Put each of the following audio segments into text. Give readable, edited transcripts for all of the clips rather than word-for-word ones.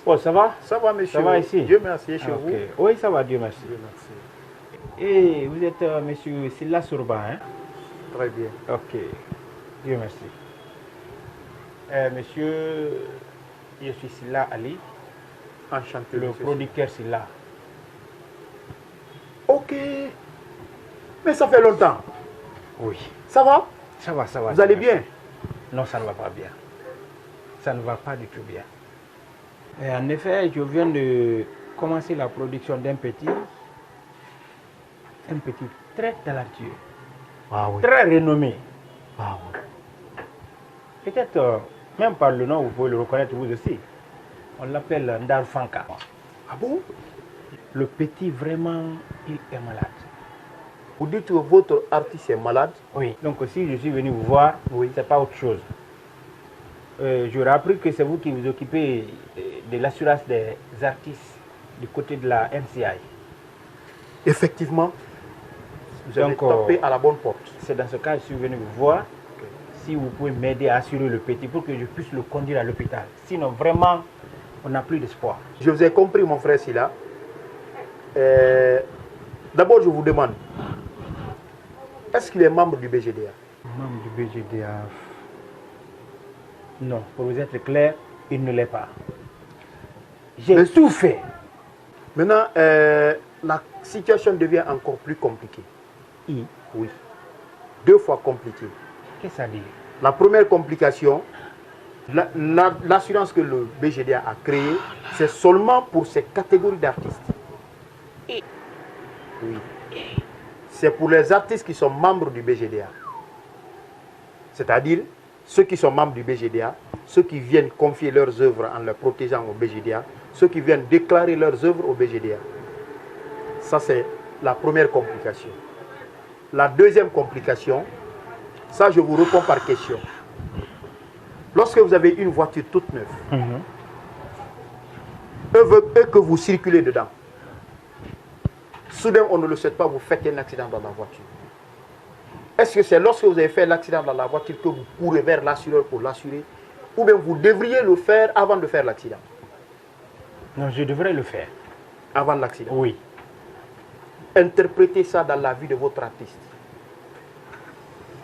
Oh, ça va? Ça va, monsieur? Ça va ici? Dieu merci, et chez vous? Oui, ça va, Dieu merci. Dieu merci. Et vous êtes monsieur Silla Sourba, hein? Très bien. Ok, Dieu merci. Monsieur, je suis Silla Ali, Enchanté. le monsieur. producteur Silla. Ok. Mais ça fait longtemps. Oui. Ça va? Ça va, ça va. Vous allez bien? Non, ça ne va pas bien. Ça ne va pas du tout bien. Et en effet, je viens de commencer la production d'un petit très talentueux, Ah oui. très renommé. Ah oui. Peut-être, même par le nom, vous pouvez le reconnaître vous aussi. On l'appelle Ndar Fanka. Ah bon? Le petit, vraiment, il est malade. Vous dites que votre artiste est malade? Oui. Donc si je suis venu vous voir, Oui. c'est pas autre chose. J'aurais appris que c'est vous qui vous occupez de l'assurance des artistes du côté de la NCI. Effectivement, vous avez Donc, tapé à la bonne porte. C'est dans ce cas que je suis venu vous voir. Si vous pouvez m'aider à assurer le petit pour que je puisse le conduire à l'hôpital. Sinon, vraiment, on n'a plus d'espoir. Je vous ai compris, mon frère Silla. D'abord, je vous demande, est-ce qu'il est membre du BGDA? Membre du BGDA. Non, pour vous être clair, il ne l'est pas. J'ai tout fait. Maintenant, la situation devient encore plus compliquée. Oui. 2 fois compliquée. Qu'est-ce que ça dit? La première complication, l'assurance que le BGDA a créée, c'est seulement pour ces catégories d'artistes. Oui. C'est pour les artistes qui sont membres du BGDA. C'est-à-dire ceux qui sont membres du BGDA, ceux qui viennent confier leurs œuvres en les protégeant au BGDA, ceux qui viennent déclarer leurs œuvres au BGDA. Ça, c'est la première complication. La deuxième complication, ça, je vous réponds par question. Lorsque vous avez une voiture toute neuve, et que vous circulez dedans, soudain, on ne le souhaite pas, vous faites un accident dans la voiture. Est-ce que c'est lorsque vous avez fait l'accident dans la voiture que vous courez vers l'assureur pour l'assurer, ou bien vous devriez le faire avant de faire l'accident? Non, je devrais le faire. Avant l'accident? Oui. Interprétez ça dans la vie de votre artiste.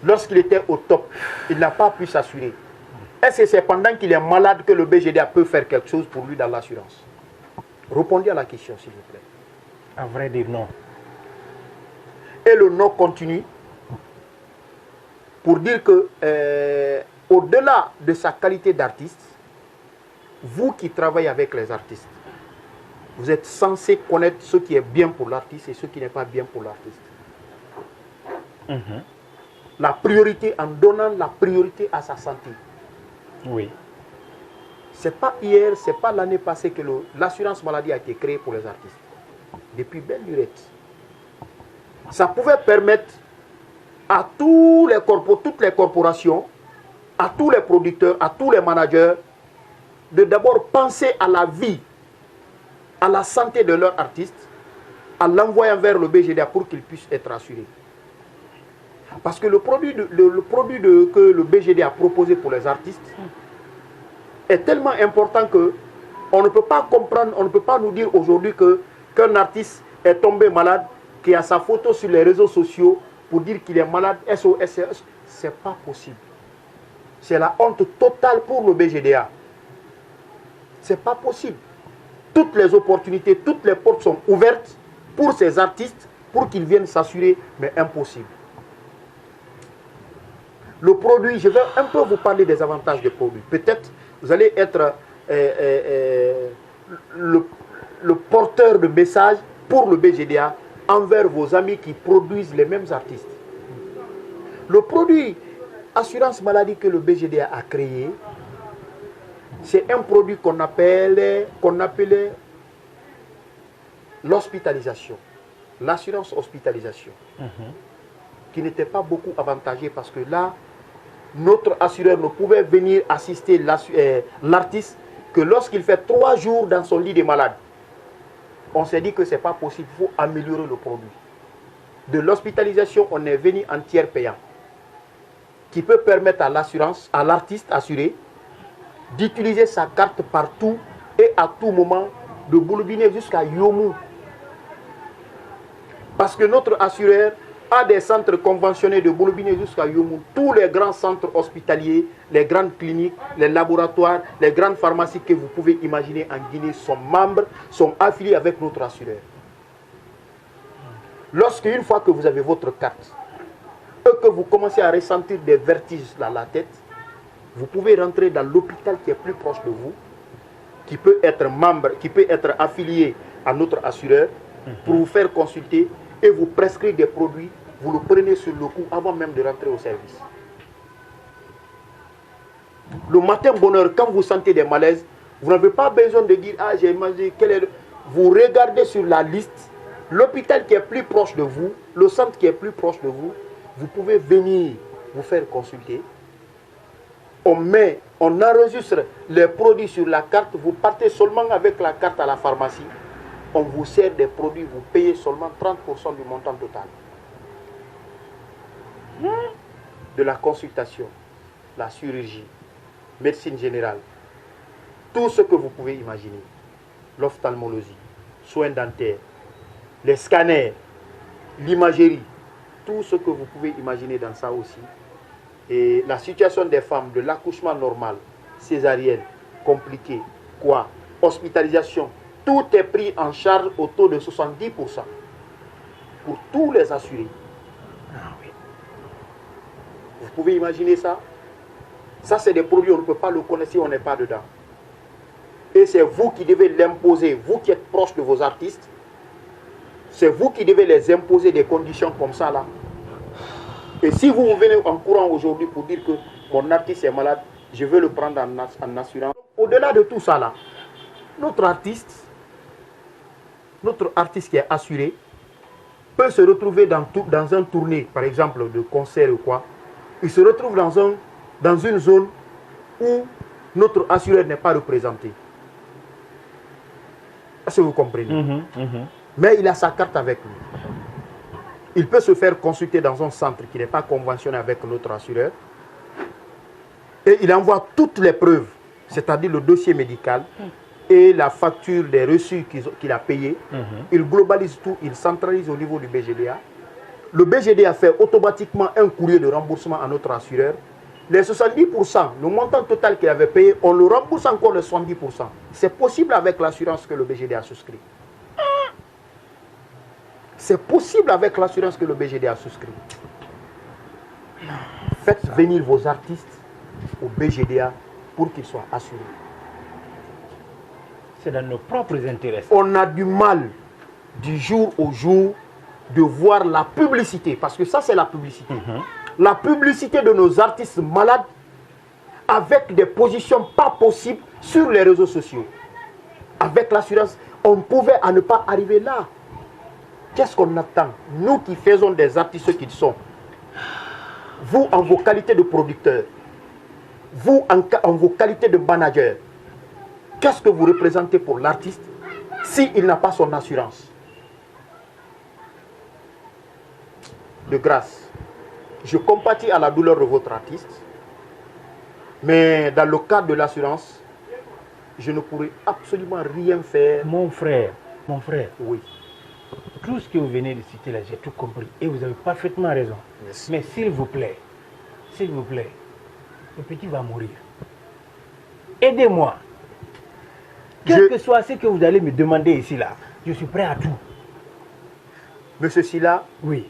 Lorsqu'il était au top, il n'a pas pu s'assurer. Est-ce que c'est pendant qu'il est malade que le BGDA peut faire quelque chose pour lui dans l'assurance? Répondez à la question, s'il vous plaît. À vrai dire, non. Et le non continue pour dire que, au-delà de sa qualité d'artiste, vous qui travaillez avec les artistes, vous êtes censé connaître ce qui est bien pour l'artiste et ce qui n'est pas bien pour l'artiste. La priorité, en donnant la priorité à sa santé. Oui. C'est pas hier, c'est pas l'année passée que l'assurance maladie a été créée pour les artistes. Depuis belle lurette. Ça pouvait permettre à toutes les corporations, à tous les producteurs, à tous les managers, de d'abord penser à la vie, à la santé de leur artiste, en l'envoyant vers le BGDA pour qu'il puisse être assuré. Parce que le produit que le BGDA a proposé pour les artistes est tellement important que on ne peut pas comprendre, on ne peut pas nous dire aujourd'hui qu'un artiste est tombé malade, qui a sa photo sur les réseaux sociaux pour dire qu'il est malade, SOS, c'est pas possible. C'est la honte totale pour le BGDA. C'est pas possible. Toutes les opportunités, toutes les portes sont ouvertes pour ces artistes, pour qu'ils viennent s'assurer, mais impossible. Le produit, je vais un peu vous parler des avantages du produit. Peut-être vous allez être le porteur de messages pour le BGDA envers vos amis qui produisent les mêmes artistes. Le produit assurance maladie que le BGDA a créé, c'est un produit qu'on appelait l'hospitalisation, l'assurance hospitalisation, qui n'était pas beaucoup avantagée parce que là, notre assureur ne pouvait venir assister l'artiste que lorsqu'il fait 3 jours dans son lit de malade. On s'est dit que ce n'est pas possible, il faut améliorer le produit. De l'hospitalisation, on est venu en tiers payant, qui peut permettre à l'assurance, à l'artiste assuré, d'utiliser sa carte partout et à tout moment de Bouloubine jusqu'à Yomou. Parce que notre assureur a des centres conventionnés de Bouloubine jusqu'à Yomou. Tous les grands centres hospitaliers, les grandes cliniques, les laboratoires, les grandes pharmacies que vous pouvez imaginer en Guinée sont membres, sont affiliés avec notre assureur. Lorsqu'une fois que vous avez votre carte, et que vous commencez à ressentir des vertiges dans la tête, vous pouvez rentrer dans l'hôpital qui est plus proche de vous, qui peut être membre, qui peut être affilié à notre assureur, pour vous faire consulter et vous prescrire des produits. Vous le prenez sur le coup avant même de rentrer au service. Le matin bonheur, quand vous sentez des malaises, vous n'avez pas besoin de dire « Ah, j'ai mangé, quel est le... » Vous regardez sur la liste, l'hôpital qui est plus proche de vous, le centre qui est plus proche de vous, vous pouvez venir vous faire consulter. On enregistre les produits sur la carte, vous partez seulement avec la carte à la pharmacie, on vous sert des produits, vous payez seulement 30% du montant total. De la consultation, la chirurgie, médecine générale, tout ce que vous pouvez imaginer, l'ophtalmologie, soins dentaires, les scanners, l'imagerie, tout ce que vous pouvez imaginer dans ça aussi. Et la situation des femmes, de l'accouchement normal, césarienne, compliqué, quoi, hospitalisation, tout est pris en charge au taux de 70% pour tous les assurés. Ah oui. Vous pouvez imaginer ça? Ça, c'est des produits, on ne peut pas le connaître si on n'est pas dedans. Et c'est vous qui devez l'imposer, vous qui êtes proche de vos artistes, c'est vous qui devez les imposer des conditions comme ça là. Et si vous venez en courant aujourd'hui pour dire que mon artiste est malade, je veux le prendre en assurance. Au-delà de tout ça là, notre artiste qui est assuré peut se retrouver dans un tournée, par exemple de concert ou quoi. Il se retrouve dans une zone où notre assureur n'est pas représenté. Est-ce que vous comprenez? Mais il a sa carte avec lui. Il peut se faire consulter dans un centre qui n'est pas conventionné avec notre assureur. Et il envoie toutes les preuves, c'est-à-dire le dossier médical et la facture des reçus qu'il a payés. Il globalise tout, il centralise au niveau du BGDA. Le BGDA fait automatiquement un courrier de remboursement à notre assureur. Les 70%, le montant total qu'il avait payé, on le rembourse encore les 70%. C'est possible avec l'assurance que le BGDA souscrit. C'est possible avec l'assurance que le BGDA souscrit. Faites venir vos artistes au BGDA pour qu'ils soient assurés. C'est dans nos propres intérêts. On a du mal du jour au jour de voir la publicité, parce que ça c'est la publicité. La publicité de nos artistes malades avec des positions pas possibles sur les réseaux sociaux. Avec l'assurance, on pouvait à ne pas arriver là. Qu'est-ce qu'on attend? Nous qui faisons des artistes qu'ils sont, vous en vos qualités de producteurs, vous en vos qualités de manager, qu'est-ce que vous représentez pour l'artiste s'il n'a pas son assurance? De grâce, je compatis à la douleur de votre artiste, mais dans le cadre de l'assurance, je ne pourrai absolument rien faire. Mon frère, oui. Tout ce que vous venez de citer là, j'ai tout compris. Et vous avez parfaitement raison. Merci. Mais s'il vous plaît, le petit va mourir. Aidez-moi. Quel que soit ce que vous allez me demander ici là, je suis prêt à tout. Monsieur Silla, oui.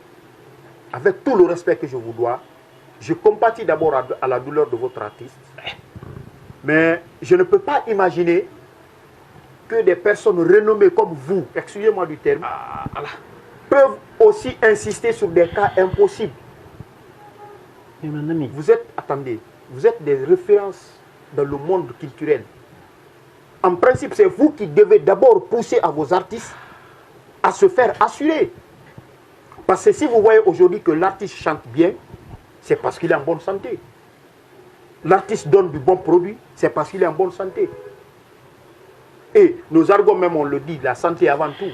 Avec tout le respect que je vous dois, je compatis d'abord à la douleur de votre artiste. Mais je ne peux pas imaginer que des personnes renommées comme vous, excusez-moi du terme, peuvent aussi insister sur des cas impossibles. Mais mon ami, vous êtes des références dans le monde culturel. En principe, c'est vous qui devez d'abord pousser à vos artistes à se faire assurer. Parce que si vous voyez aujourd'hui que l'artiste chante bien, c'est parce qu'il est en bonne santé. L'artiste donne du bon produit, c'est parce qu'il est en bonne santé. Et nos argots même, on le dit, la santé avant tout.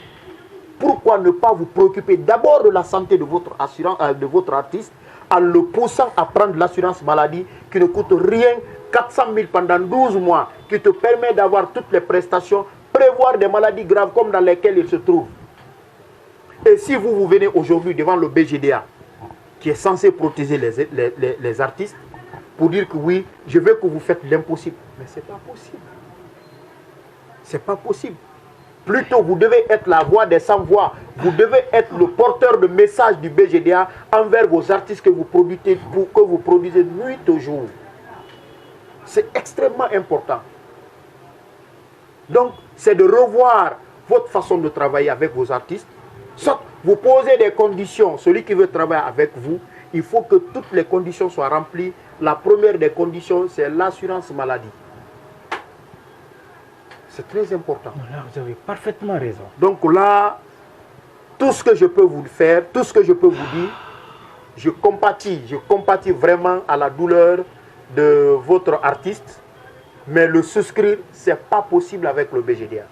Pourquoi ne pas vous préoccuper d'abord de la santé de votre artiste en le poussant à prendre l'assurance maladie qui ne coûte rien 400 000 pendant 12 mois, qui te permet d'avoir toutes les prestations, prévoir des maladies graves comme dans lesquelles il se trouve. Et si vous venez aujourd'hui devant le BGDA, qui est censé protéger les artistes, pour dire que oui, je veux que vous faites l'impossible. Mais ce n'est pas possible. Ce n'est pas possible. Plutôt, vous devez être la voix des sans-voix. Vous devez être le porteur de message du BGDA envers vos artistes que vous produisez nuit au jour. C'est extrêmement important. Donc, c'est de revoir votre façon de travailler avec vos artistes. Soit vous posez des conditions. Celui qui veut travailler avec vous, il faut que toutes les conditions soient remplies. La première des conditions, c'est l'assurance maladie. C'est très important. Là, vous avez parfaitement raison. Donc là, tout ce que je peux vous faire, tout ce que je peux vous dire, je compatis vraiment à la douleur de votre artiste, mais le souscrire, ce n'est pas possible avec le BGDA.